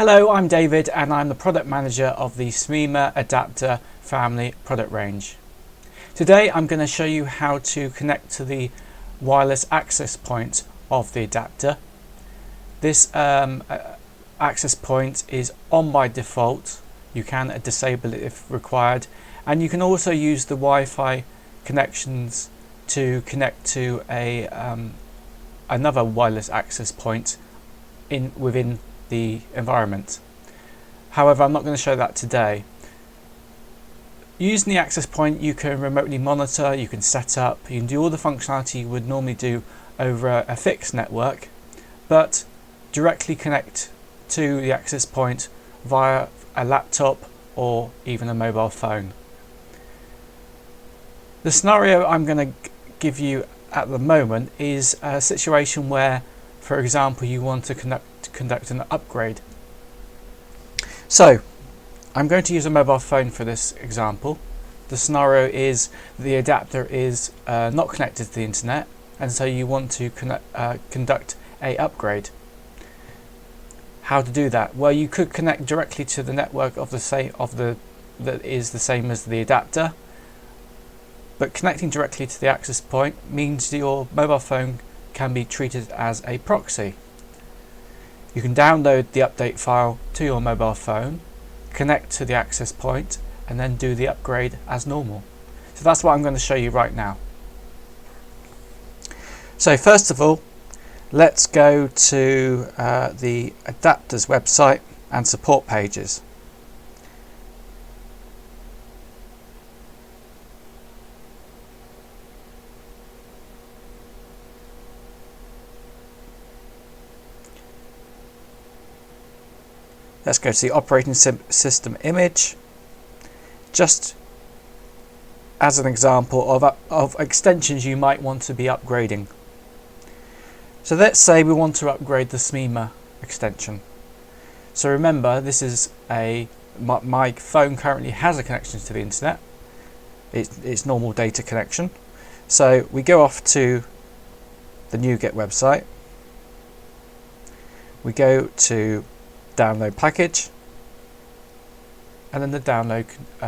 Hello, I'm David and I'm the product manager of the SMEMA Adaptor family product range. Today I'm going to show you how to connect to the wireless access point of the adapter. This access point is on by default. You can disable it if required, and you can also use the Wi-Fi connections to connect to another wireless access point within the environment. However, I'm not going to show that today. Using the access point, you can remotely monitor, you can set up, you can do all the functionality you would normally do over a fixed network, but directly connect to the access point via a laptop or even a mobile phone. The scenario I'm going to give you at the moment is a situation where, for example, you want to conduct an upgrade. So I'm going to use a mobile phone for this example. The scenario is the adapter is not connected to the internet, and so you want to conduct a upgrade. How to do that? Well, you could connect directly to the network that is the same as the adapter, but connecting directly to the access point means your mobile phone can be treated as a proxy. You can download the update file to your mobile phone, connect to the access point, and then do the upgrade as normal. So that's what I'm going to show you right now. So first of all, let's go to the adapter's website and support pages. Let's go to the operating system image, just as an example of extensions you might want to be upgrading. So let's say we want to upgrade the SMEMA extension. So remember, this is my phone currently has a connection to the internet. It's normal data connection. So we go off to the NuGet website. We go to download package, and then the download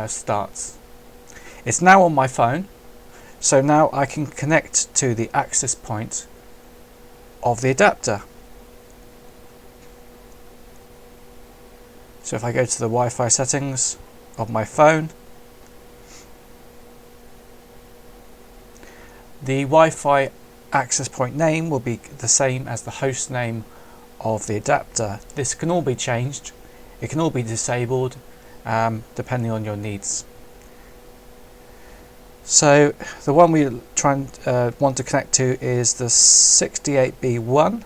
starts. It's now on my phone, so now I can connect to the access point of the adapter. So if I go to the Wi-Fi settings of my phone, the Wi-Fi access point name will be the same as the host name of the adapter. This can all be changed, it can all be disabled depending on your needs. So the one we want to connect to is the 68B1.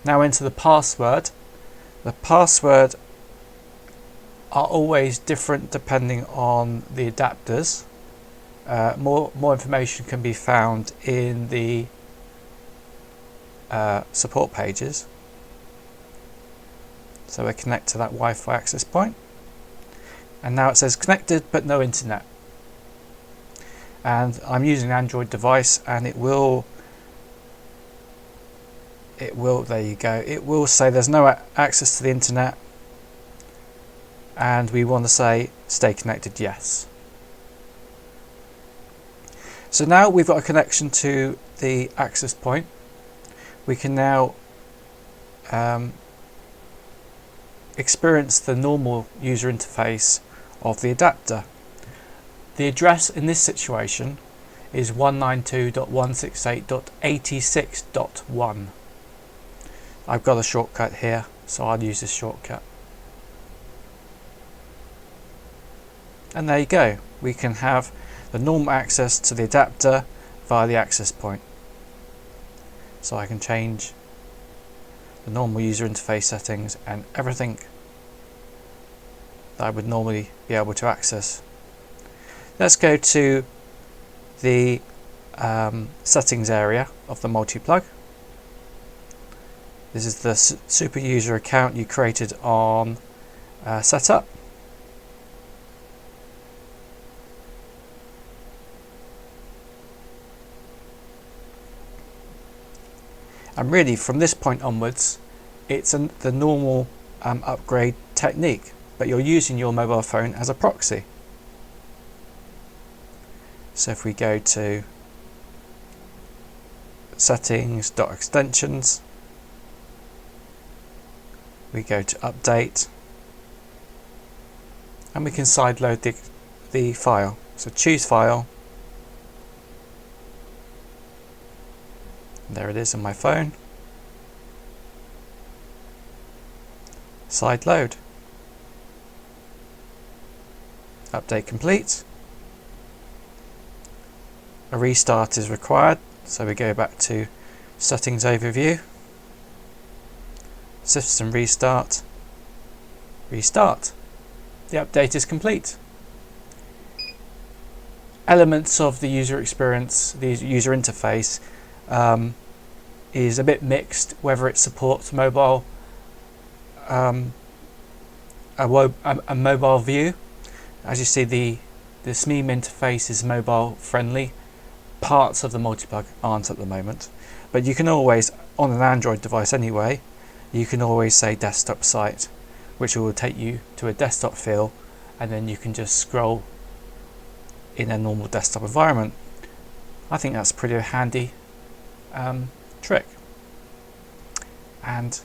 Now enter the password. The password are always different depending on the adapters. More information can be found in the support pages. So we connect to that Wi-Fi access point, and now it says connected but no internet, and I'm using an Android device, and it will there you go, it will say there's no access to the internet, and we want to say stay connected, yes. So now we've got a connection to the access point. We can now experience the normal user interface of the adapter. The address in this situation is 192.168.86.1. I've got a shortcut here, so I'll use this shortcut. And there you go. We can have the normal access to the adapter via the access point. So I can change the normal user interface settings and everything that I would normally be able to access. Let's go to the settings area of the multi-plug. This is the super user account you created on setup. And really from this point onwards it's the normal upgrade technique, but you're using your mobile phone as a proxy. So if we go to settings, .extensions, we go to update, and we can sideload the file. So choose file, there it is on my phone, sideload, update complete. A restart is required, so we go back to settings overview, system restart, restart. The update is complete. Elements of the user experience, the user interface, is a bit mixed, whether it supports mobile, a mobile view. As you see, the SMEMA interface is mobile friendly. Parts of the multiplug aren't at the moment, but you can always, on an Android device anyway, you can always say desktop site, which will take you to a desktop feel, and then you can just scroll in a normal desktop environment. I think that's a pretty handy trick. And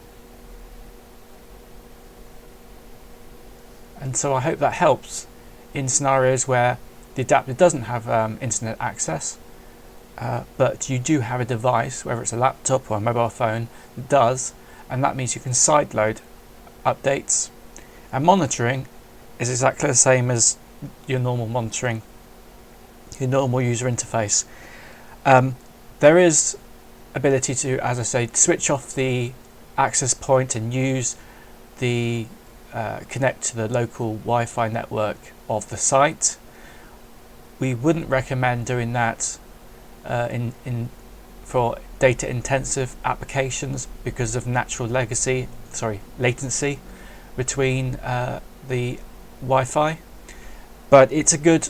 so I hope that helps in scenarios where the adapter doesn't have internet access, but you do have a device, whether it's a laptop or a mobile phone, that does, and that means you can sideload updates. And monitoring is exactly the same as your normal monitoring, your normal user interface. There is ability to, as I say, switch off the access point and use the connect to the local Wi-Fi network of the site. We wouldn't recommend doing that for data intensive applications because of natural latency between the Wi-Fi, but it's a good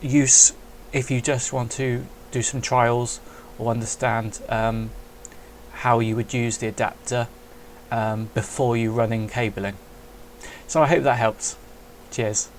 use if you just want to do some trials or understand how you would use the adapter before you run in cabling. So I hope that helps. Cheers.